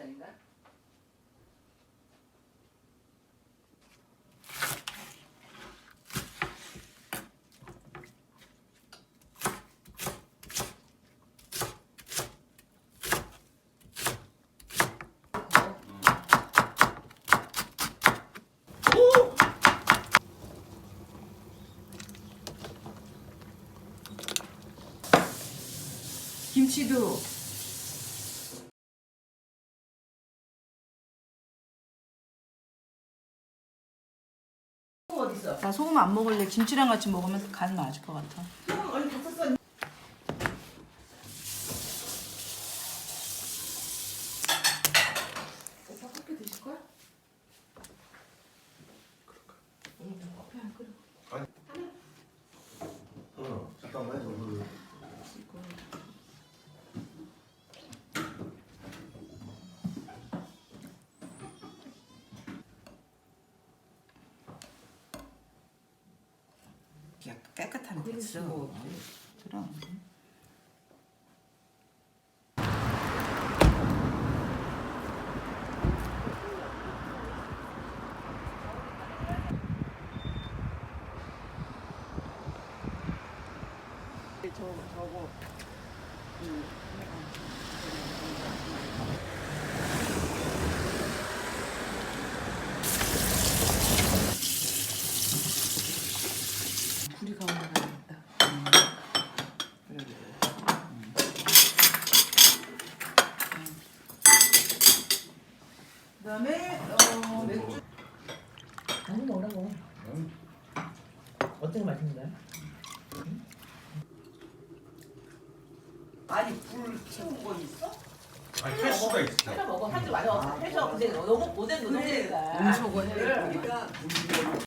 아닌가? 김치도 어딨어? 나 소금 안 먹을래. 김치랑 같이 먹으면 간 맞을 것 같아. 소금 어디 다 썼어? 오빠 커피 드실 거야? 그럴까? 커피 안 끓여. 아니. 잠깐만 좀. 약간 깨끗한 데 있어. 그럼. 저거 구리 가운데 가야겠다. 그래. 그다음에 맥주. 아니 뭐라고? 어떤 게 맛있는 거야? 아니 불 켜운 거 있어? 아니 할 수가 있어. 해서 먹어. 하지 마요. 해서 근데 너무 고된 노동이니까. 저거 해. 그러니까